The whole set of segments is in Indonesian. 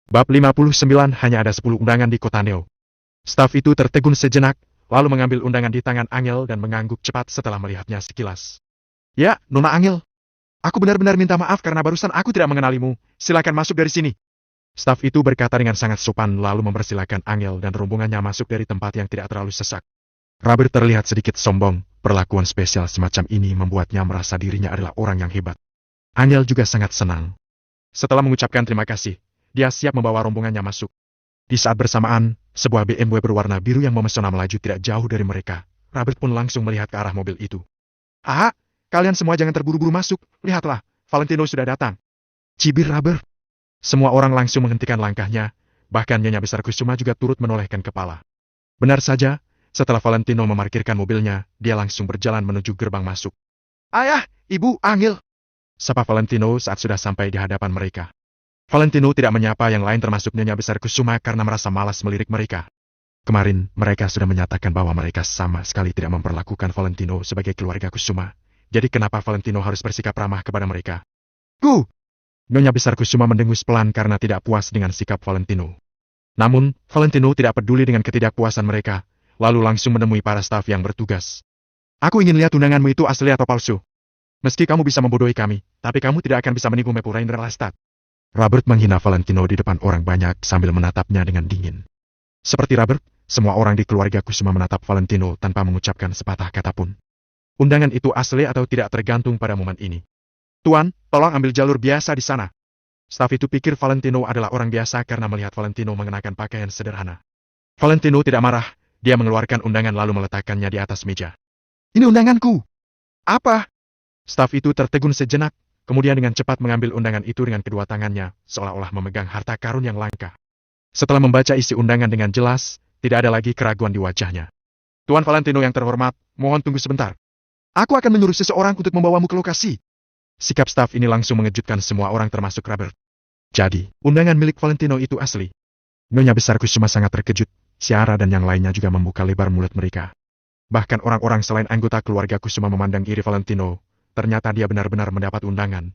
Bab 59 hanya ada 10 undangan di kota Neo. Staf itu tertegun sejenak, lalu mengambil undangan di tangan Angel dan mengangguk cepat setelah melihatnya sekilas. Ya, Nona Angel. Aku benar-benar minta maaf karena barusan aku tidak mengenalimu. Silakan masuk dari sini. Staf itu berkata dengan sangat sopan lalu mempersilakan Angel dan rombongannya masuk dari tempat yang tidak terlalu sesak. Robert terlihat sedikit sombong, perlakuan spesial semacam ini membuatnya merasa dirinya adalah orang yang hebat. Angel juga sangat senang. Setelah mengucapkan terima kasih, dia siap membawa rombongannya masuk. Di saat bersamaan, sebuah BMW berwarna biru yang memesona melaju tidak jauh dari mereka. Robert pun langsung melihat ke arah mobil itu. Ah, kalian semua jangan terburu-buru masuk, lihatlah, Valentino sudah datang. Cibir Robert. Semua orang langsung menghentikan langkahnya, bahkan Nyonya Besar Kusuma juga turut menolehkan kepala. Benar saja, setelah Valentino memarkirkan mobilnya, dia langsung berjalan menuju gerbang masuk. Ayah, Ibu, Angel. Sapa Valentino saat sudah sampai di hadapan mereka. Valentino tidak menyapa yang lain termasuk Nyonya Besar Kusuma karena merasa malas melirik mereka. Kemarin, mereka sudah menyatakan bahwa mereka sama sekali tidak memperlakukan Valentino sebagai keluarga Kusuma. Jadi kenapa Valentino harus bersikap ramah kepada mereka? Nyonya Besar Kusuma mendengus pelan karena tidak puas dengan sikap Valentino. Namun, Valentino tidak peduli dengan ketidakpuasan mereka, lalu langsung menemui para staf yang bertugas. Aku ingin lihat undanganmu itu asli atau palsu. Meski kamu bisa membodohi kami, tapi kamu tidak akan bisa menipu Mepu Rainer Lestat. Robert menghina Valentino di depan orang banyak sambil menatapnya dengan dingin. Seperti Robert, semua orang di keluarga Kusuma menatap Valentino tanpa mengucapkan sepatah kata pun. Undangan itu asli atau tidak tergantung pada momen ini. Tuan, tolong ambil jalur biasa di sana. Staf itu pikir Valentino adalah orang biasa karena melihat Valentino mengenakan pakaian sederhana. Valentino tidak marah, dia mengeluarkan undangan lalu meletakkannya di atas meja. Ini undanganku. Apa? Staf itu tertegun sejenak, kemudian dengan cepat mengambil undangan itu dengan kedua tangannya, seolah-olah memegang harta karun yang langka. Setelah membaca isi undangan dengan jelas, tidak ada lagi keraguan di wajahnya. Tuan Valentino yang terhormat, mohon tunggu sebentar. Aku akan menyuruh seseorang untuk membawamu ke lokasi. Sikap staf ini langsung mengejutkan semua orang termasuk Robert. Jadi, undangan milik Valentino itu asli. Nyonya Besar Kusuma sangat terkejut, Ciara dan yang lainnya juga membuka lebar mulut mereka. Bahkan orang-orang selain anggota keluarga Kusuma memandang iri Valentino, ternyata dia benar-benar mendapat undangan.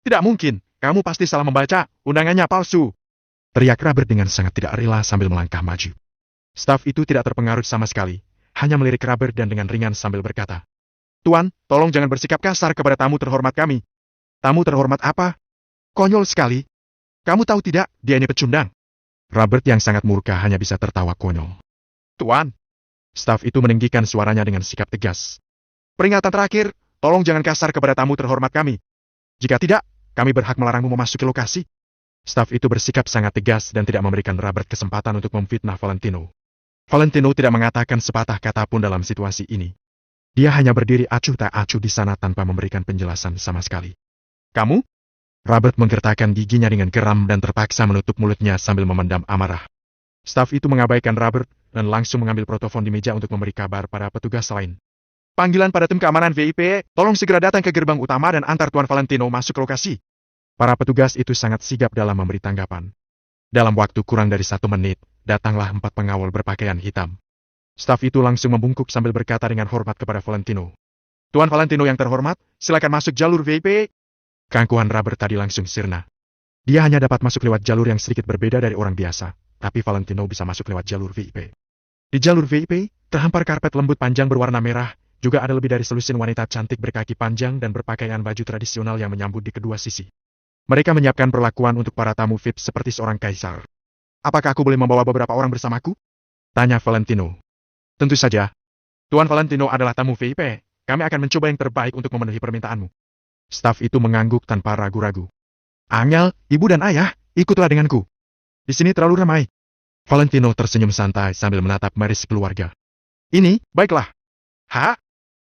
Tidak mungkin, kamu pasti salah membaca, undangannya palsu. Teriak Robert dengan sangat tidak rela sambil melangkah maju. Staf itu tidak terpengaruh sama sekali, hanya melirik Robert dan dengan ringan sambil berkata, Tuan, tolong jangan bersikap kasar kepada tamu terhormat kami. Tamu terhormat apa? Konyol sekali. Kamu tahu tidak, dia ini pecundang. Robert yang sangat murka hanya bisa tertawa konyol. Tuan. Staf itu meninggikan suaranya dengan sikap tegas. Peringatan terakhir, tolong jangan kasar kepada tamu terhormat kami. Jika tidak, kami berhak melarangmu memasuki lokasi. Staf itu bersikap sangat tegas dan tidak memberikan Robert kesempatan untuk memfitnah Valentino. Valentino tidak mengatakan sepatah kata pun dalam situasi ini. Dia hanya berdiri acuh tak acuh di sana tanpa memberikan penjelasan sama sekali. Kamu? Robert menggertakkan giginya dengan geram dan terpaksa menutup mulutnya sambil memendam amarah. Staf itu mengabaikan Robert dan langsung mengambil protofon di meja untuk memberi kabar pada petugas lain. Panggilan pada tim keamanan VIP, tolong segera datang ke gerbang utama dan antar Tuan Valentino masuk lokasi. Para petugas itu sangat sigap dalam memberi tanggapan. Dalam waktu kurang dari 1 menit, datanglah 4 pengawal berpakaian hitam. Staf itu langsung membungkuk sambil berkata dengan hormat kepada Valentino. Tuan Valentino yang terhormat, silakan masuk jalur VIP. Keangkuhan Robert tadi langsung sirna. Dia hanya dapat masuk lewat jalur yang sedikit berbeda dari orang biasa, tapi Valentino bisa masuk lewat jalur VIP. Di jalur VIP, terhampar karpet lembut panjang berwarna merah, juga ada lebih dari selusin wanita cantik berkaki panjang dan berpakaian baju tradisional yang menyambut di kedua sisi. Mereka menyiapkan perlakuan untuk para tamu VIP seperti seorang kaisar. Apakah aku boleh membawa beberapa orang bersamaku? Tanya Valentino. Tentu saja. Tuan Valentino adalah tamu VIP, kami akan mencoba yang terbaik untuk memenuhi permintaanmu. Staf itu mengangguk tanpa ragu-ragu. Angel, ibu dan ayah, ikutlah denganku. Di sini terlalu ramai. Valentino tersenyum santai sambil menatap Mary sekeluarga. Ini, baiklah.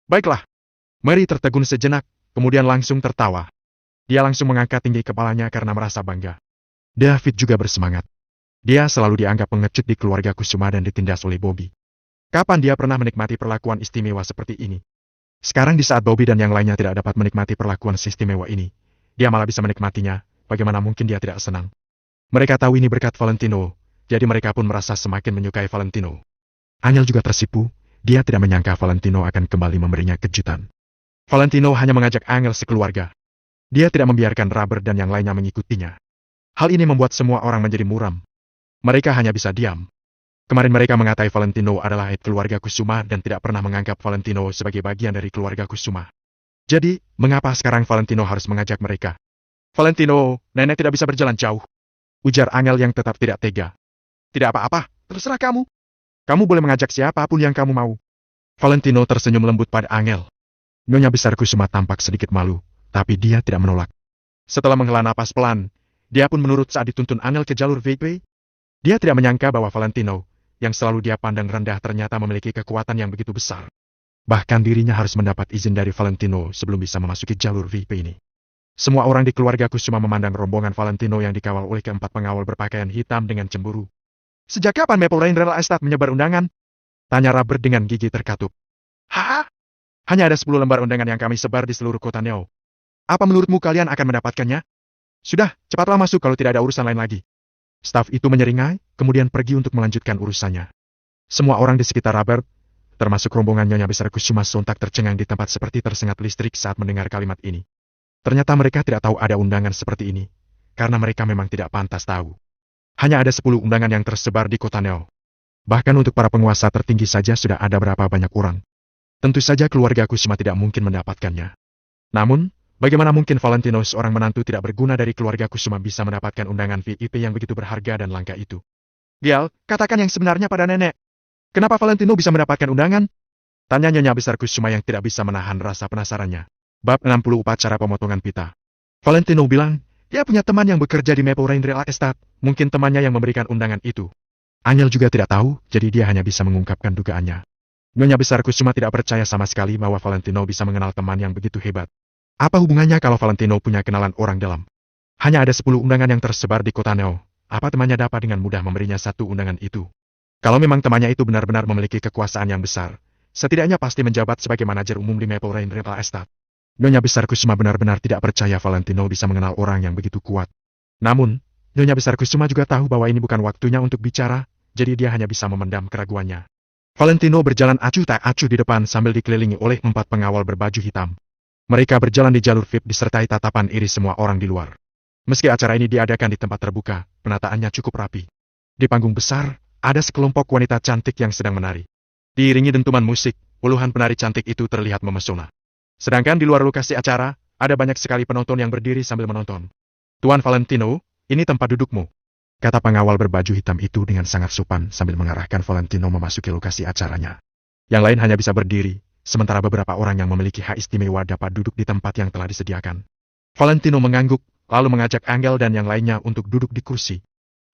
Baiklah. Mary tertegun sejenak, kemudian langsung tertawa. Dia langsung mengangkat tinggi kepalanya karena merasa bangga. David juga bersemangat. Dia selalu dianggap pengecut di keluarga Kusuma dan ditindas oleh Bobby. Kapan dia pernah menikmati perlakuan istimewa seperti ini? Sekarang di saat Bobby dan yang lainnya tidak dapat menikmati perlakuan istimewa ini, dia malah bisa menikmatinya, bagaimana mungkin dia tidak senang? Mereka tahu ini berkat Valentino, jadi mereka pun merasa semakin menyukai Valentino. Angel juga tersipu, dia tidak menyangka Valentino akan kembali memberinya kejutan. Valentino hanya mengajak Angel sekeluarga. Dia tidak membiarkan Robert dan yang lainnya mengikutinya. Hal ini membuat semua orang menjadi muram. Mereka hanya bisa diam. Kemarin mereka mengatai Valentino adalah keluarga Kusuma dan tidak pernah menganggap Valentino sebagai bagian dari keluarga Kusuma. Jadi, mengapa sekarang Valentino harus mengajak mereka? Valentino, nenek tidak bisa berjalan jauh. Ujar Angel yang tetap tidak tega. Tidak apa-apa, terserah kamu. Kamu boleh mengajak siapapun yang kamu mau. Valentino tersenyum lembut pada Angel. Nyonya besar Kusuma tampak sedikit malu, tapi dia tidak menolak. Setelah menghela napas pelan, dia pun menurut saat dituntun Angel ke jalur VIP. Dia tidak menyangka bahwa Valentino, yang selalu dia pandang rendah ternyata memiliki kekuatan yang begitu besar. Bahkan dirinya harus mendapat izin dari Valentino sebelum bisa memasuki jalur VIP ini. Semua orang di keluarga Kusuma memandang rombongan Valentino yang dikawal oleh keempat pengawal berpakaian hitam dengan cemburu. Sejak kapan Maple Rain Real Estate menyebar undangan? Tanya Robert dengan gigi terkatup. Hah? Hanya ada 10 lembar undangan yang kami sebar di seluruh kota Neo. Apa menurutmu kalian akan mendapatkannya? Sudah, cepatlah masuk kalau tidak ada urusan lain lagi. Staf itu menyeringai, kemudian pergi untuk melanjutkan urusannya. Semua orang di sekitar Robert, termasuk rombongan Nyonya besar Kusuma sontak tercengang di tempat seperti tersengat listrik saat mendengar kalimat ini. Ternyata mereka tidak tahu ada undangan seperti ini, karena mereka memang tidak pantas tahu. Hanya ada 10 undangan yang tersebar di kota Neo. Bahkan untuk para penguasa tertinggi saja sudah ada berapa banyak orang. Tentu saja keluarga Kusuma tidak mungkin mendapatkannya. Namun, bagaimana mungkin Valentino seorang menantu tidak berguna dari keluarga Kusuma bisa mendapatkan undangan VIP yang begitu berharga dan langka itu? Gial, katakan yang sebenarnya pada nenek. Kenapa Valentino bisa mendapatkan undangan? Tanya Nyonya besar Kusuma yang tidak bisa menahan rasa penasarannya. Bab 60 Upacara Pemotongan Pita. Valentino bilang, dia punya teman yang bekerja di Maple Rain Real Estate, mungkin temannya yang memberikan undangan itu. Angel juga tidak tahu, jadi dia hanya bisa mengungkapkan dugaannya. Nyonya besar Kusuma tidak percaya sama sekali bahwa Valentino bisa mengenal teman yang begitu hebat. Apa hubungannya kalau Valentino punya kenalan orang dalam? Hanya ada 10 undangan yang tersebar di kota Neo. Apa temannya dapat dengan mudah memberinya satu undangan itu? Kalau memang temannya itu benar-benar memiliki kekuasaan yang besar, setidaknya pasti menjabat sebagai manajer umum di Maple Rain Real Estate. Nyonya besar Kusuma benar-benar tidak percaya Valentino bisa mengenal orang yang begitu kuat. Namun, Nyonya besar Kusuma juga tahu bahwa ini bukan waktunya untuk bicara, jadi dia hanya bisa memendam keraguannya. Valentino berjalan acuh tak acuh di depan sambil dikelilingi oleh 4 pengawal berbaju hitam. Mereka berjalan di jalur VIP disertai tatapan iri semua orang di luar. Meski acara ini diadakan di tempat terbuka, penataannya cukup rapi. Di panggung besar, ada sekelompok wanita cantik yang sedang menari. Diiringi dentuman musik, puluhan penari cantik itu terlihat memesona. Sedangkan di luar lokasi acara, ada banyak sekali penonton yang berdiri sambil menonton. Tuan Valentino, ini tempat dudukmu. Kata pengawal berbaju hitam itu dengan sangat sopan sambil mengarahkan Valentino memasuki lokasi acaranya. Yang lain hanya bisa berdiri, sementara beberapa orang yang memiliki hak istimewa dapat duduk di tempat yang telah disediakan. Valentino mengangguk, lalu mengajak Angel dan yang lainnya untuk duduk di kursi.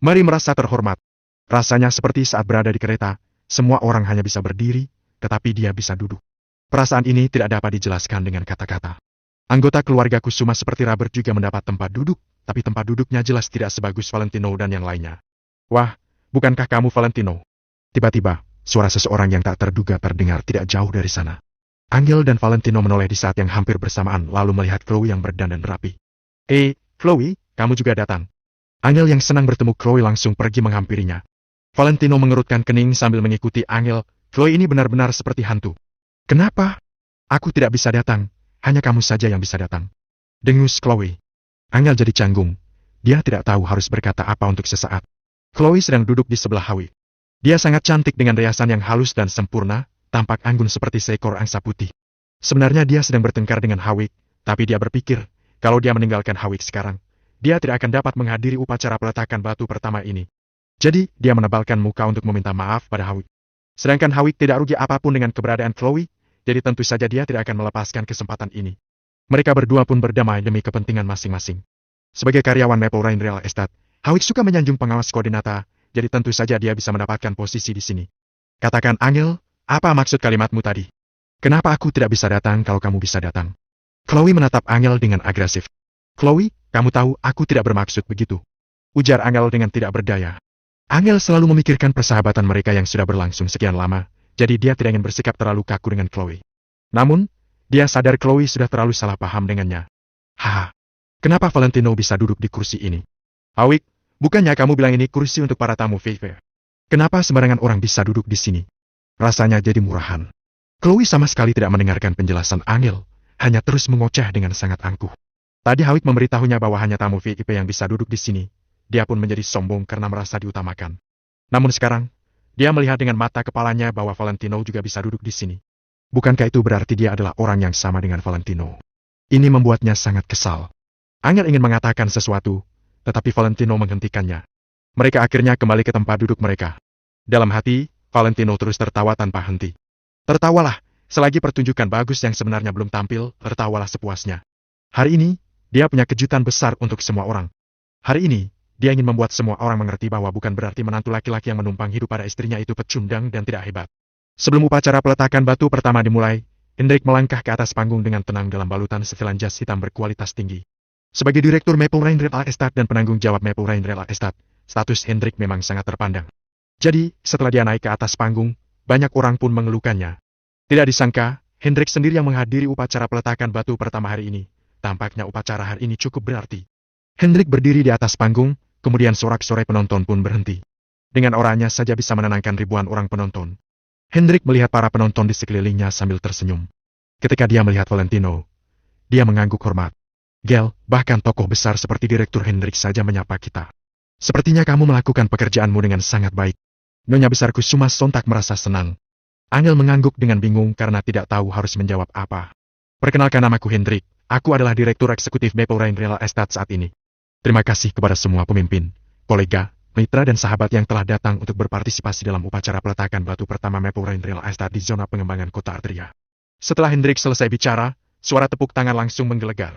Mari merasa terhormat. Rasanya seperti saat berada di kereta, semua orang hanya bisa berdiri, tetapi dia bisa duduk. Perasaan ini tidak dapat dijelaskan dengan kata-kata. Anggota keluarga Kusuma seperti Robert juga mendapat tempat duduk, tapi tempat duduknya jelas tidak sebagus Valentino dan yang lainnya. Wah, bukankah kamu Valentino? Tiba-tiba, suara seseorang yang tak terduga terdengar tidak jauh dari sana. Angel dan Valentino menoleh di saat yang hampir bersamaan lalu melihat Chloe yang berdandan rapi. Chloe, kamu juga datang. Angel yang senang bertemu Chloe langsung pergi menghampirinya. Valentino mengerutkan kening sambil mengikuti Angel. Chloe ini benar-benar seperti hantu. Kenapa? Aku tidak bisa datang, hanya kamu saja yang bisa datang. Dengus Chloe. Angel jadi canggung. Dia tidak tahu harus berkata apa untuk sesaat. Chloe sedang duduk di sebelah Hawi. Dia sangat cantik dengan riasan yang halus dan sempurna, tampak anggun seperti seekor angsa putih. Sebenarnya dia sedang bertengkar dengan Hawi, tapi dia berpikir, kalau dia meninggalkan Hawi sekarang, dia tidak akan dapat menghadiri upacara peletakan batu pertama ini. Jadi, dia menebalkan muka untuk meminta maaf pada Hawi. Sedangkan Hawi tidak rugi apapun dengan keberadaan Chloe, jadi tentu saja dia tidak akan melepaskan kesempatan ini. Mereka berdua pun berdamai demi kepentingan masing-masing. Sebagai karyawan Maple Rain Real Estate, Hawi suka menyanjung pengawas koordinata, jadi tentu saja dia bisa mendapatkan posisi di sini. Katakan Angel, apa maksud kalimatmu tadi? Kenapa aku tidak bisa datang kalau kamu bisa datang? Chloe menatap Angel dengan agresif. Chloe, kamu tahu aku tidak bermaksud begitu. Ujar Angel dengan tidak berdaya. Angel selalu memikirkan persahabatan mereka yang sudah berlangsung sekian lama, jadi dia tidak ingin bersikap terlalu kaku dengan Chloe. Namun, dia sadar Chloe sudah terlalu salah paham dengannya. Haha, kenapa Valentino bisa duduk di kursi ini? Awik, bukannya kamu bilang ini kursi untuk para tamu VIP? Kenapa sembarangan orang bisa duduk di sini? Rasanya jadi murahan. Chloe sama sekali tidak mendengarkan penjelasan Angel, hanya terus mengoceh dengan sangat angkuh. Tadi Hawik memberitahunya bahwa hanya tamu VIP yang bisa duduk di sini, dia pun menjadi sombong karena merasa diutamakan. Namun sekarang, dia melihat dengan mata kepalanya bahwa Valentino juga bisa duduk di sini. Bukankah itu berarti dia adalah orang yang sama dengan Valentino? Ini membuatnya sangat kesal. Angel ingin mengatakan sesuatu, tetapi Valentino menghentikannya. Mereka akhirnya kembali ke tempat duduk mereka. Dalam hati, Valentino terus tertawa tanpa henti. Tertawalah, selagi pertunjukan bagus yang sebenarnya belum tampil, tertawalah sepuasnya. Hari ini, dia punya kejutan besar untuk semua orang. Hari ini, dia ingin membuat semua orang mengerti bahwa bukan berarti menantu laki-laki yang menumpang hidup pada istrinya itu pecundang dan tidak hebat. Sebelum upacara peletakan batu pertama dimulai, Hendrik melangkah ke atas panggung dengan tenang dalam balutan setelan jas hitam berkualitas tinggi. Sebagai direktur Maple Rain Real Estate dan penanggung jawab Maple Rain Real Estate, status Hendrik memang sangat terpandang. Jadi, setelah dia naik ke atas panggung, banyak orang pun mengeluhkannya. Tidak disangka, Hendrik sendiri yang menghadiri upacara peletakan batu pertama hari ini. Tampaknya upacara hari ini cukup berarti. Hendrik berdiri di atas panggung, kemudian sorak-sorai penonton pun berhenti. Dengan orangnya saja bisa menenangkan ribuan orang penonton. Hendrik melihat para penonton di sekelilingnya sambil tersenyum. Ketika dia melihat Valentino, dia mengangguk hormat. Gel, bahkan tokoh besar seperti Direktur Hendrik saja menyapa kita. Sepertinya kamu melakukan pekerjaanmu dengan sangat baik. Nyonya Besar Kusuma sontak merasa senang. Angel mengangguk dengan bingung karena tidak tahu harus menjawab apa. Perkenalkan, namaku Hendrik. Aku adalah Direktur Eksekutif Maple Rain Real Estate saat ini. Terima kasih kepada semua pemimpin, kolega, mitra dan sahabat yang telah datang untuk berpartisipasi dalam upacara peletakan batu pertama Maple Rain Real Estate di zona pengembangan kota Arteria. Setelah Hendrik selesai bicara, suara tepuk tangan langsung menggelegar.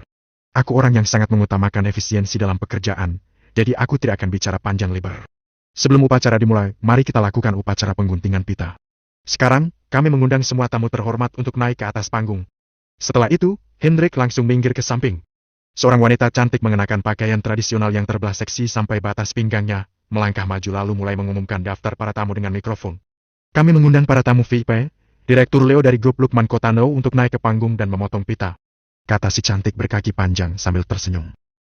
Aku orang yang sangat mengutamakan efisiensi dalam pekerjaan, jadi aku tidak akan bicara panjang lebar. Sebelum upacara dimulai, mari kita lakukan upacara pengguntingan pita. Sekarang, kami mengundang semua tamu terhormat untuk naik ke atas panggung. Setelah itu, Hendrik langsung minggir ke samping. Seorang wanita cantik mengenakan pakaian tradisional yang terbelah seksi sampai batas pinggangnya, melangkah maju lalu mulai mengumumkan daftar para tamu dengan mikrofon. Kami mengundang para tamu VIP, Direktur Leo dari grup Lukman Kotano untuk naik ke panggung dan memotong pita. Kata si cantik berkaki panjang sambil tersenyum.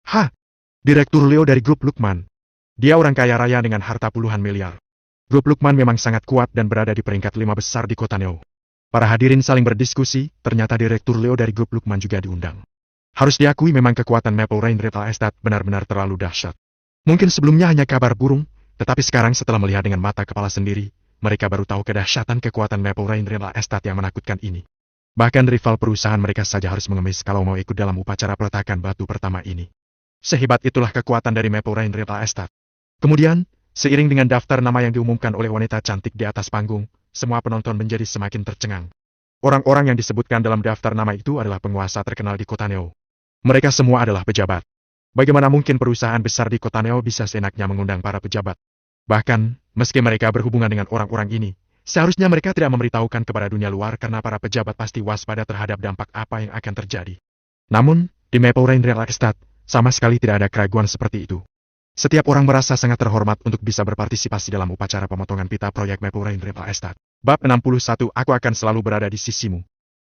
Hah? Direktur Leo dari grup Lukman. Dia orang kaya raya dengan harta puluhan miliar. Grup Lukman memang sangat kuat dan berada di peringkat 5 besar di kota Neo. Para hadirin saling berdiskusi, ternyata Direktur Leo dari grup Lukman juga diundang. Harus diakui memang kekuatan Maple Rain Real Estate benar-benar terlalu dahsyat. Mungkin sebelumnya hanya kabar burung, tetapi sekarang setelah melihat dengan mata kepala sendiri, mereka baru tahu kedahsyatan kekuatan Maple Rain Real Estate yang menakutkan ini. Bahkan rival perusahaan mereka saja harus mengemis kalau mau ikut dalam upacara peletakan batu pertama ini. Sehebat itulah kekuatan dari Maple Rain Real Estate. Kemudian, seiring dengan daftar nama yang diumumkan oleh wanita cantik di atas panggung, semua penonton menjadi semakin tercengang. Orang-orang yang disebutkan dalam daftar nama itu adalah penguasa terkenal di kota Neo. Mereka semua adalah pejabat. Bagaimana mungkin perusahaan besar di kota Neo bisa seenaknya mengundang para pejabat? Bahkan, meski mereka berhubungan dengan orang-orang ini, seharusnya mereka tidak memberitahukan kepada dunia luar karena para pejabat pasti waspada terhadap dampak apa yang akan terjadi. Namun, di Maple Rain Real Estate, sama sekali tidak ada keraguan seperti itu. Setiap orang merasa sangat terhormat untuk bisa berpartisipasi dalam upacara pemotongan pita proyek Maple Rain Real Estate. Bab 61, aku akan selalu berada di sisimu.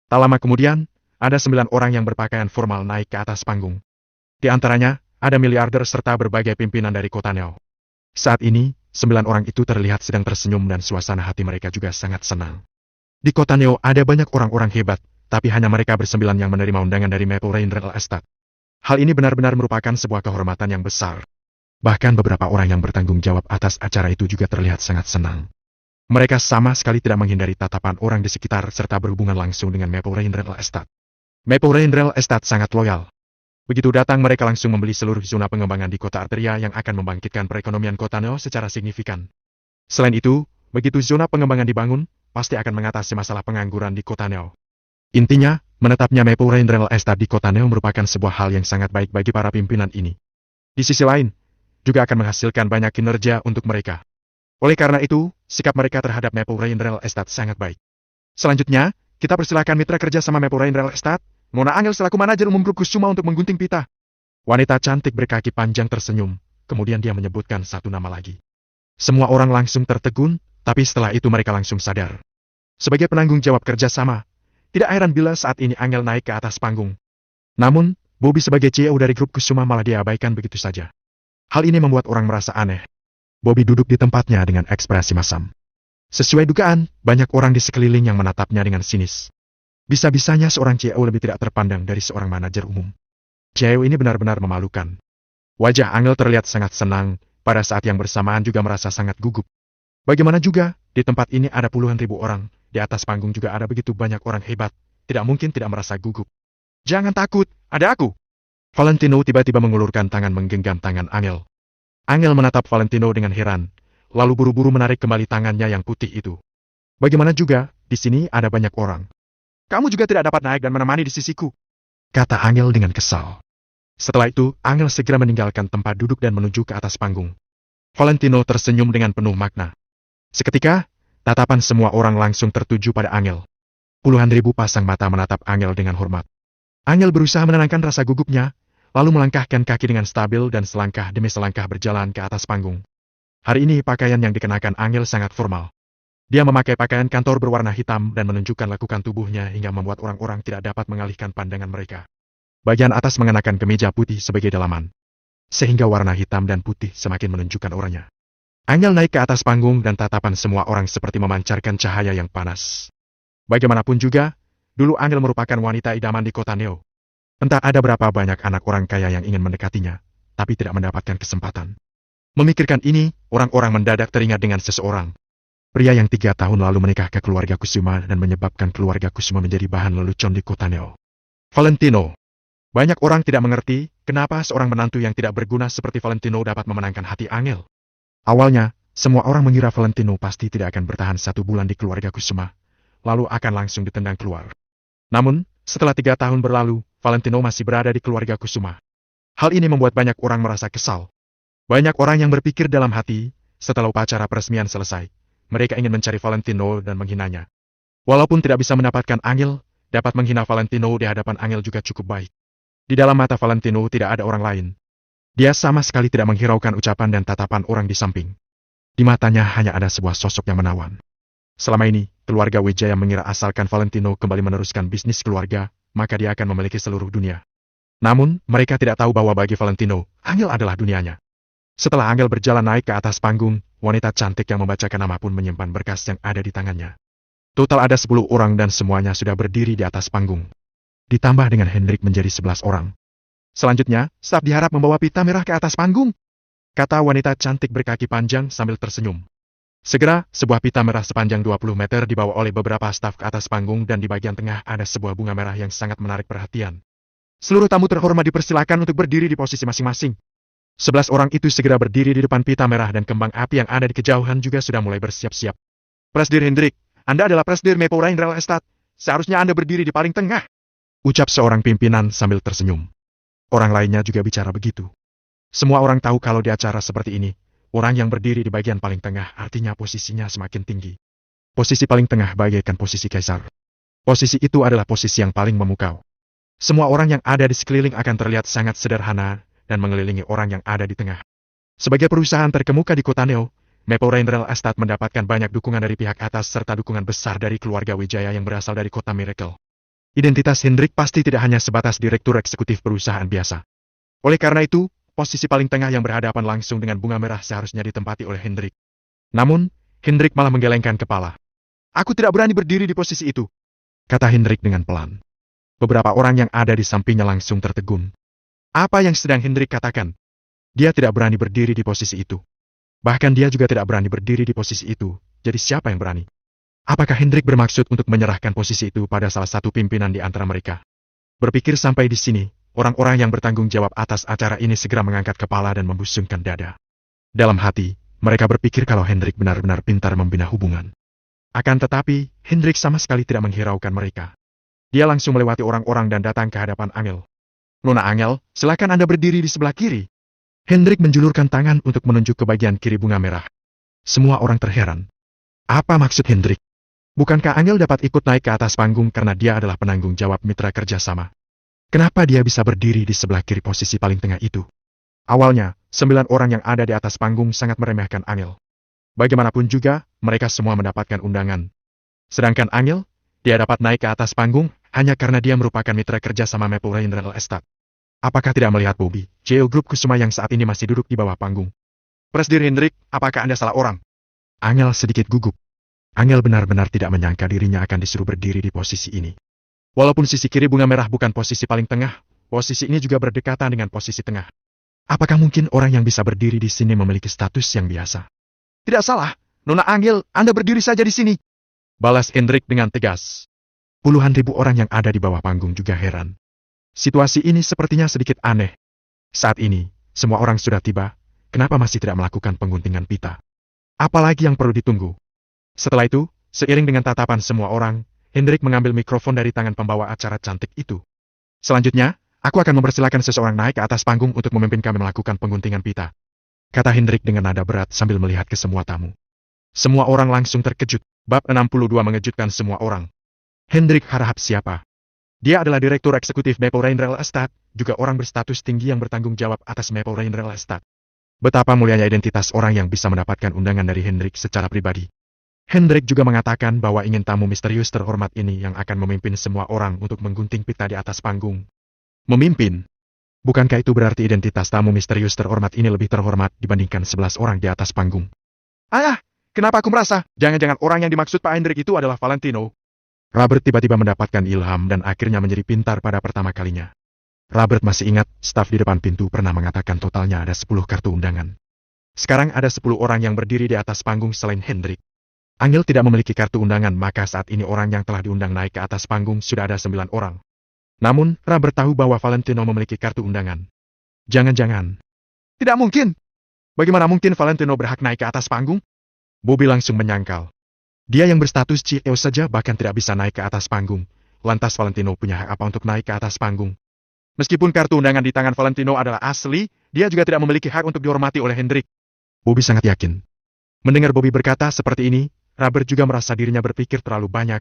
Tak lama kemudian, ada 9 orang yang berpakaian formal naik ke atas panggung. Di antaranya, ada miliarder serta berbagai pimpinan dari kota Neo. Saat ini, 9 orang itu terlihat sedang tersenyum dan suasana hati mereka juga sangat senang. Di kota Neo ada banyak orang-orang hebat, tapi hanya mereka bersembilan yang menerima undangan dari Maple Rain Real Estate. Hal ini benar-benar merupakan sebuah kehormatan yang besar. Bahkan beberapa orang yang bertanggung jawab atas acara itu juga terlihat sangat senang. Mereka sama sekali tidak menghindari tatapan orang di sekitar serta berhubungan langsung dengan Maple Rain Real Estate. Maple Rain Real Estate sangat loyal. Begitu datang mereka langsung membeli seluruh zona pengembangan di kota Arteria yang akan membangkitkan perekonomian kota Neo secara signifikan. Selain itu, begitu zona pengembangan dibangun, pasti akan mengatasi masalah pengangguran di kota Neo. Intinya, menetapnya Maple Rain Real Estate di kota Neo merupakan sebuah hal yang sangat baik bagi para pimpinan ini. Di sisi lain, juga akan menghasilkan banyak kinerja untuk mereka. Oleh karena itu, sikap mereka terhadap Maple Rain Real Estate sangat baik. Selanjutnya, kita persilakan mitra kerja sama Maple Rain Real Estate, Mona Angel selaku manajer umum grup Kusuma untuk menggunting pita. Wanita cantik berkaki panjang tersenyum, kemudian dia menyebutkan satu nama lagi. Semua orang langsung tertegun, tapi setelah itu mereka langsung sadar. Sebagai penanggung jawab kerjasama, tidak heran bila saat ini Angel naik ke atas panggung. Namun, Bobby sebagai CEO dari grup Kusuma malah diabaikan begitu saja. Hal ini membuat orang merasa aneh. Bobby duduk di tempatnya dengan ekspresi masam. Sesuai dugaan, banyak orang di sekeliling yang menatapnya dengan sinis. Bisa-bisanya seorang CEO lebih tidak terpandang dari seorang manajer umum. CEO ini benar-benar memalukan. Wajah Angel terlihat sangat senang, pada saat yang bersamaan juga merasa sangat gugup. Bagaimana juga, di tempat ini ada puluhan ribu orang, di atas panggung juga ada begitu banyak orang hebat, tidak mungkin tidak merasa gugup. Jangan takut, ada aku. Valentino tiba-tiba mengulurkan tangan menggenggam tangan Angel. Angel menatap Valentino dengan heran, lalu buru-buru menarik kembali tangannya yang putih itu. Bagaimana juga, di sini ada banyak orang. Kamu juga tidak dapat naik dan menemani di sisiku, kata Angel dengan kesal. Setelah itu, Angel segera meninggalkan tempat duduk dan menuju ke atas panggung. Valentino tersenyum dengan penuh makna. Seketika, tatapan semua orang langsung tertuju pada Angel. Puluhan ribu pasang mata menatap Angel dengan hormat. Angel berusaha menenangkan rasa gugupnya, lalu melangkahkan kaki dengan stabil dan selangkah demi selangkah berjalan ke atas panggung. Hari ini pakaian yang dikenakan Angel sangat formal. Dia memakai pakaian kantor berwarna hitam dan menunjukkan lekukan tubuhnya hingga membuat orang-orang tidak dapat mengalihkan pandangan mereka. Bagian atas mengenakan kemeja putih sebagai dalaman, sehingga warna hitam dan putih semakin menunjukkan auranya. Angel naik ke atas panggung dan tatapan semua orang seperti memancarkan cahaya yang panas. Bagaimanapun juga, dulu Angel merupakan wanita idaman di kota Neo. Entah ada berapa banyak anak orang kaya yang ingin mendekatinya, tapi tidak mendapatkan kesempatan. Memikirkan ini, orang-orang mendadak teringat dengan seseorang. Pria yang 3 tahun lalu menikah ke keluarga Kusuma dan menyebabkan keluarga Kusuma menjadi bahan lelucon di kota Neo. Valentino. Banyak orang tidak mengerti, kenapa seorang menantu yang tidak berguna seperti Valentino dapat memenangkan hati Angel. Awalnya, semua orang mengira Valentino pasti tidak akan bertahan 1 bulan di keluarga Kusuma, lalu akan langsung ditendang keluar. Namun, setelah 3 tahun berlalu, Valentino masih berada di keluarga Kusuma. Hal ini membuat banyak orang merasa kesal. Banyak orang yang berpikir dalam hati, setelah upacara peresmian selesai, mereka ingin mencari Valentino dan menghinanya. Walaupun tidak bisa mendapatkan Angel, dapat menghina Valentino di hadapan Angel juga cukup baik. Di dalam mata Valentino tidak ada orang lain. Dia sama sekali tidak menghiraukan ucapan dan tatapan orang di samping. Di matanya hanya ada sebuah sosok yang menawan. Selama ini, keluarga Wijaya mengira asalkan Valentino kembali meneruskan bisnis keluarga, maka dia akan memiliki seluruh dunia. Namun, mereka tidak tahu bahwa bagi Valentino, Angel adalah dunianya. Setelah Angel berjalan naik ke atas panggung, wanita cantik yang membacakan nama pun menyimpan berkas yang ada di tangannya. Total ada 10 orang dan semuanya sudah berdiri di atas panggung. Ditambah dengan Hendrik menjadi 11 orang. Selanjutnya, staf diharap membawa pita merah ke atas panggung, kata wanita cantik berkaki panjang sambil tersenyum. Segera, sebuah pita merah sepanjang 20 meter dibawa oleh beberapa staf ke atas panggung dan di bagian tengah ada sebuah bunga merah yang sangat menarik perhatian. Seluruh tamu terhormat dipersilakan untuk berdiri di posisi masing-masing. 11 orang itu segera berdiri di depan pita merah dan kembang api yang ada di kejauhan juga sudah mulai bersiap-siap. Presdir Hendrik, Anda adalah Presdir Maple Real Estate. Seharusnya Anda berdiri di paling tengah, ucap seorang pimpinan sambil tersenyum. Orang lainnya juga bicara begitu. Semua orang tahu kalau di acara seperti ini, orang yang berdiri di bagian paling tengah artinya posisinya semakin tinggi. Posisi paling tengah bagaikan posisi kaisar. Posisi itu adalah posisi yang paling memukau. Semua orang yang ada di sekeliling akan terlihat sangat sederhana dan mengelilingi orang yang ada di tengah. Sebagai perusahaan terkemuka di kota Neo, Maple Real Estate mendapatkan banyak dukungan dari pihak atas serta dukungan besar dari keluarga Wijaya yang berasal dari kota Miracle. Identitas Hendrik pasti tidak hanya sebatas direktur eksekutif perusahaan biasa. Oleh karena itu, posisi paling tengah yang berhadapan langsung dengan bunga merah seharusnya ditempati oleh Hendrik. Namun, Hendrik malah menggelengkan kepala. Aku tidak berani berdiri di posisi itu, kata Hendrik dengan pelan. Beberapa orang yang ada di sampingnya langsung tertegun. Apa yang sedang Hendrik katakan? Dia tidak berani berdiri di posisi itu. Bahkan dia juga tidak berani berdiri di posisi itu, jadi siapa yang berani? Apakah Hendrik bermaksud untuk menyerahkan posisi itu pada salah satu pimpinan di antara mereka? Berpikir sampai di sini, orang-orang yang bertanggung jawab atas acara ini segera mengangkat kepala dan membusungkan dada. Dalam hati, mereka berpikir kalau Hendrik benar-benar pintar membina hubungan. Akan tetapi, Hendrik sama sekali tidak menghiraukan mereka. Dia langsung melewati orang-orang dan datang ke hadapan Angel. Nona Angel, silakan Anda berdiri di sebelah kiri. Hendrik menjulurkan tangan untuk menunjuk ke bagian kiri bunga merah. Semua orang terheran. Apa maksud Hendrik? Bukankah Angel dapat ikut naik ke atas panggung karena dia adalah penanggung jawab mitra kerjasama? Kenapa dia bisa berdiri di sebelah kiri posisi paling tengah itu? Awalnya, 9 orang yang ada di atas panggung sangat meremehkan Angel. Bagaimanapun juga, mereka semua mendapatkan undangan. Sedangkan Angel, dia dapat naik ke atas panggung hanya karena dia merupakan mitra kerjasama Maple Real Estate. Apakah tidak melihat Bobby, CEO Grup Kusuma yang saat ini masih duduk di bawah panggung? Presdir Hendrik, apakah Anda salah orang? Angel sedikit gugup. Angel benar-benar tidak menyangka dirinya akan disuruh berdiri di posisi ini. Walaupun sisi kiri bunga merah bukan posisi paling tengah, posisi ini juga berdekatan dengan posisi tengah. Apakah mungkin orang yang bisa berdiri di sini memiliki status yang biasa? Tidak salah, Nona Angel, Anda berdiri saja di sini. Balas Hendrik dengan tegas. Puluhan ribu orang yang ada di bawah panggung juga heran. Situasi ini sepertinya sedikit aneh. Saat ini, semua orang sudah tiba, kenapa masih tidak melakukan pengguntingan pita? Apalagi yang perlu ditunggu? Setelah itu, seiring dengan tatapan semua orang, Hendrik mengambil mikrofon dari tangan pembawa acara cantik itu. Selanjutnya, aku akan mempersilahkan seseorang naik ke atas panggung untuk memimpin kami melakukan pengguntingan pita. Kata Hendrik dengan nada berat sambil melihat ke semua tamu. Semua orang langsung terkejut. Bab 62 mengejutkan semua orang. Hendrik Harahap siapa? Dia adalah Direktur Eksekutif Maple Rain Real Estate, juga orang berstatus tinggi yang bertanggung jawab atas Maple Rain Real Estate. Betapa mulianya identitas orang yang bisa mendapatkan undangan dari Hendrik secara pribadi. Hendrik juga mengatakan bahwa ingin tamu misterius terhormat ini yang akan memimpin semua orang untuk menggunting pita di atas panggung. Memimpin? Bukankah itu berarti identitas tamu misterius terhormat ini lebih terhormat dibandingkan 11 orang di atas panggung? Ayah! Kenapa aku merasa, jangan-jangan orang yang dimaksud Pak Hendrik itu adalah Valentino? Robert tiba-tiba mendapatkan ilham dan akhirnya menjadi pintar pada pertama kalinya. Robert masih ingat, staf di depan pintu pernah mengatakan totalnya ada 10 kartu undangan. Sekarang ada 10 orang yang berdiri di atas panggung selain Hendrik. Angel tidak memiliki kartu undangan, maka saat ini orang yang telah diundang naik ke atas panggung sudah ada 9 orang. Namun, Robert tahu bahwa Valentino memiliki kartu undangan. Jangan-jangan. Tidak mungkin. Bagaimana mungkin Valentino berhak naik ke atas panggung? Bobby langsung menyangkal. Dia yang berstatus CEO saja bahkan tidak bisa naik ke atas panggung. Lantas Valentino punya hak apa untuk naik ke atas panggung? Meskipun kartu undangan di tangan Valentino adalah asli, dia juga tidak memiliki hak untuk dihormati oleh Hendrik. Bobby sangat yakin. Mendengar Bobby berkata seperti ini, Robert juga merasa dirinya berpikir terlalu banyak.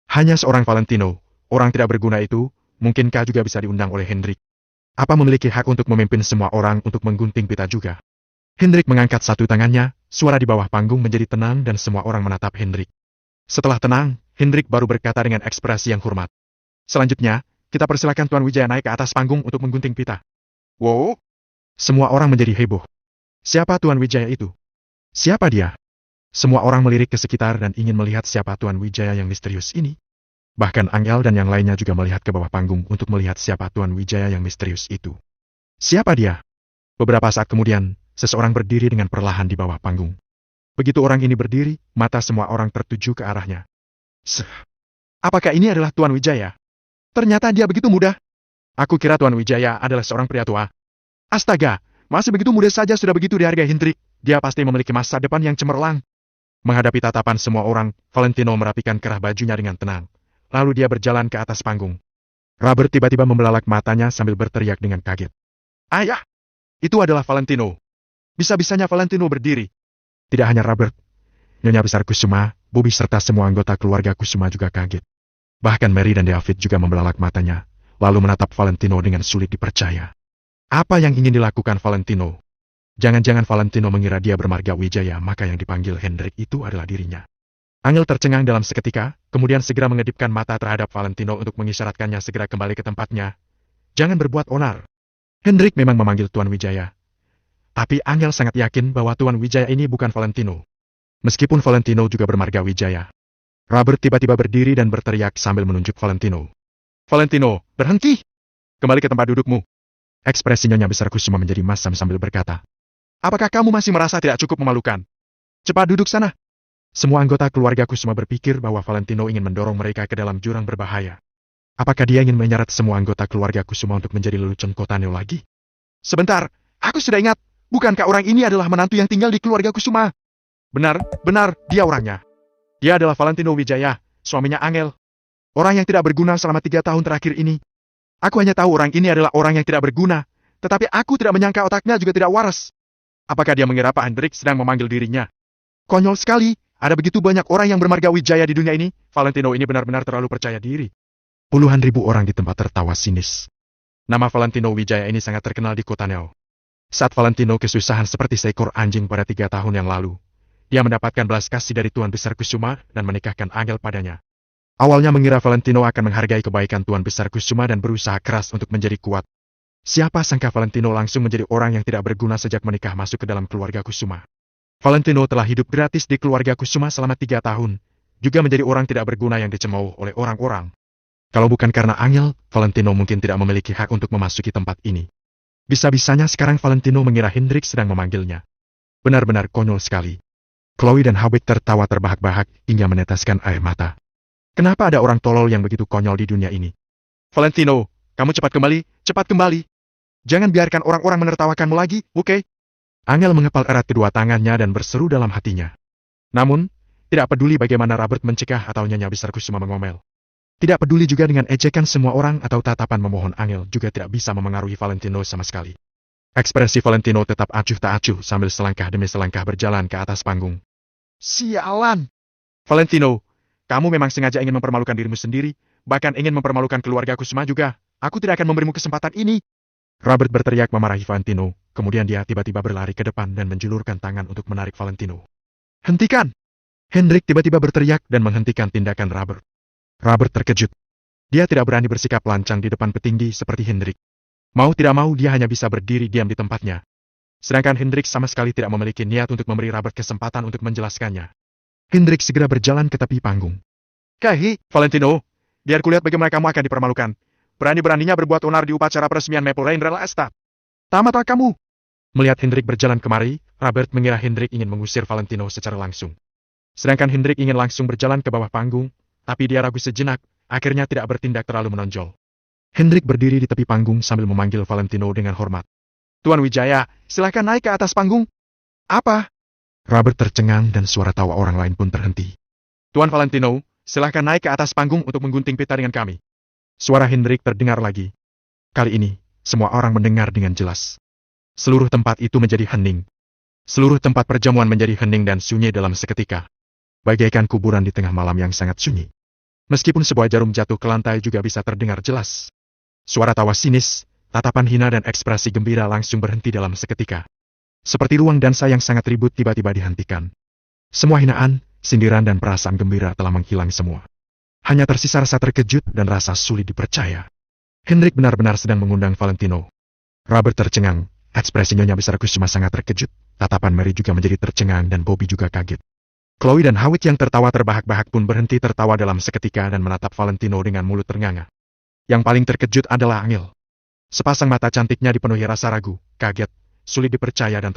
Hanya seorang Valentino, orang tidak berguna itu, mungkinkah juga bisa diundang oleh Hendrik? Apa memiliki hak untuk memimpin semua orang untuk menggunting pita juga? Hendrik mengangkat satu tangannya, suara di bawah panggung menjadi tenang dan semua orang menatap Hendrik. Setelah tenang, Hendrik baru berkata dengan ekspresi yang hormat. Selanjutnya, kita persilakan Tuan Wijaya naik ke atas panggung untuk menggunting pita. Wow! Semua orang menjadi heboh. Siapa Tuan Wijaya itu? Siapa dia? Semua orang melirik ke sekitar dan ingin melihat siapa Tuan Wijaya yang misterius ini. Bahkan Angel dan yang lainnya juga melihat ke bawah panggung untuk melihat siapa Tuan Wijaya yang misterius itu. Siapa dia? Beberapa saat kemudian, seseorang berdiri dengan perlahan di bawah panggung. Begitu orang ini berdiri, mata semua orang tertuju ke arahnya. Apakah ini adalah Tuan Wijaya? Ternyata dia begitu muda. Aku kira Tuan Wijaya adalah seorang pria tua. Astaga, masih begitu muda saja sudah begitu dihargai Hendrik. Dia pasti memiliki masa depan yang cemerlang. Menghadapi tatapan semua orang, Valentino merapikan kerah bajunya dengan tenang. Lalu dia berjalan ke atas panggung. Robert tiba-tiba membelalak matanya sambil berteriak dengan kaget. Ayah! Itu adalah Valentino. Bisa-bisanya Valentino berdiri. Tidak hanya Robert, Nyonya Besar Kusuma, Bobby serta semua anggota keluarga Kusuma juga kaget. Bahkan Mary dan David juga membelalak matanya, lalu menatap Valentino dengan sulit dipercaya. Apa yang ingin dilakukan Valentino? Jangan-jangan Valentino mengira dia bermarga Wijaya, maka yang dipanggil Hendrik itu adalah dirinya. Angel tercengang dalam seketika, kemudian segera mengedipkan mata terhadap Valentino untuk mengisyaratkannya segera kembali ke tempatnya. Jangan berbuat onar. Hendrik memang memanggil Tuan Wijaya. Tapi Angel sangat yakin bahwa Tuan Wijaya ini bukan Valentino. Meskipun Valentino juga bermarga Wijaya. Robert tiba-tiba berdiri dan berteriak sambil menunjuk Valentino. Valentino, berhenti! Kembali ke tempat dudukmu. Ekspresi Nyonya Besar Kusuma menjadi masam sambil berkata. Apakah kamu masih merasa tidak cukup memalukan? Cepat duduk sana. Semua anggota keluarga Kusuma berpikir bahwa Valentino ingin mendorong mereka ke dalam jurang berbahaya. Apakah dia ingin menyeret semua anggota keluarga Kusuma untuk menjadi lelucon Kotaneo lagi? Sebentar, aku sudah ingat. Bukankah orang ini adalah menantu yang tinggal di keluarga Kusuma? Benar, dia orangnya. Dia adalah Valentino Wijaya, suaminya Angel. Orang yang tidak berguna selama 3 tahun terakhir ini. Aku hanya tahu orang ini adalah orang yang tidak berguna, tetapi aku tidak menyangka otaknya juga tidak waras. Apakah dia mengira Pak Hendrik sedang memanggil dirinya? Konyol sekali, ada begitu banyak orang yang bermarga Wijaya di dunia ini, Valentino ini benar-benar terlalu percaya diri. Puluhan ribu orang di tempat tertawa sinis. Nama Valentino Wijaya ini sangat terkenal di kota Neo. Saat Valentino kesusahan seperti seekor anjing pada 3 tahun yang lalu, dia mendapatkan belas kasih dari Tuan Besar Kusuma dan menikahkan Angel padanya. Awalnya mengira Valentino akan menghargai kebaikan Tuan Besar Kusuma dan berusaha keras untuk menjadi kuat. Siapa sangka Valentino langsung menjadi orang yang tidak berguna sejak menikah masuk ke dalam keluarga Kusuma. Valentino telah hidup gratis di keluarga Kusuma selama 3 tahun, juga menjadi orang tidak berguna yang dicemooh oleh orang-orang. Kalau bukan karena Angel, Valentino mungkin tidak memiliki hak untuk memasuki tempat ini. Bisa-bisanya sekarang Valentino mengira Hendrik sedang memanggilnya. Benar-benar konyol sekali. Chloe dan Howard tertawa terbahak-bahak hingga meneteskan air mata. Kenapa ada orang tolol yang begitu konyol di dunia ini? Valentino, kamu cepat kembali, cepat kembali. Jangan biarkan orang-orang menertawakanmu lagi, oke? Angel mengepal erat kedua tangannya dan berseru dalam hatinya. Namun, tidak peduli bagaimana Robert mencegah atau Nyonya Besar Kusuma mengomel. Tidak peduli juga dengan ejekan semua orang atau tatapan memohon, Angel juga tidak bisa memengaruhi Valentino sama sekali. Ekspresi Valentino tetap acuh tak acuh sambil selangkah demi selangkah berjalan ke atas panggung. Sialan! Valentino, kamu memang sengaja ingin mempermalukan dirimu sendiri, bahkan ingin mempermalukan keluarga Kusuma juga. Aku tidak akan memberimu kesempatan ini. Robert berteriak memarahi Valentino, kemudian dia tiba-tiba berlari ke depan dan menjulurkan tangan untuk menarik Valentino. Hentikan! Hendrik tiba-tiba berteriak dan menghentikan tindakan Robert. Robert terkejut. Dia tidak berani bersikap lancang di depan petinggi seperti Hendrik. Mau tidak mau dia hanya bisa berdiri diam di tempatnya. Sedangkan Hendrik sama sekali tidak memiliki niat untuk memberi Robert kesempatan untuk menjelaskannya. Hendrik segera berjalan ke tepi panggung. Kahi, Valentino, biar kulihat bagaimana kamu akan dipermalukan. Berani-beraninya berbuat onar di upacara peresmian Maple Rain Real Estate. Tamatlah kamu. Melihat Hendrik berjalan kemari, Robert mengira Hendrik ingin mengusir Valentino secara langsung. Sedangkan Hendrik ingin langsung berjalan ke bawah panggung, tapi dia ragu sejenak, akhirnya tidak bertindak terlalu menonjol. Hendrik berdiri di tepi panggung sambil memanggil Valentino dengan hormat. Tuan Wijaya, silakan naik ke atas panggung. Apa? Robert tercengang dan suara tawa orang lain pun terhenti. Tuan Valentino, silakan naik ke atas panggung untuk menggunting pita dengan kami. Suara Hendrik terdengar lagi. Kali ini, semua orang mendengar dengan jelas. Seluruh tempat itu menjadi hening. Seluruh tempat perjamuan menjadi hening dan sunyi dalam seketika. Bagaikan kuburan di tengah malam yang sangat sunyi. Meskipun sebuah jarum jatuh ke lantai juga bisa terdengar jelas. Suara tawa sinis, tatapan hina dan ekspresi gembira langsung berhenti dalam seketika. Seperti ruang dansa yang sangat ribut tiba-tiba dihentikan. Semua hinaan, sindiran dan perasaan gembira telah menghilang semua. Hanya tersisa rasa terkejut dan rasa sulit dipercaya. Hendrik benar-benar sedang mengundang Valentino. Robert tercengang, ekspresi Nyonya Besar Kusuma sangat terkejut, tatapan Mary juga menjadi tercengang dan Bobby juga kaget. Chloe dan Howard yang tertawa terbahak-bahak pun berhenti tertawa dalam seketika dan menatap Valentino dengan mulut ternganga. Yang paling terkejut adalah Angel. Sepasang mata cantiknya dipenuhi rasa ragu, kaget, sulit dipercaya dan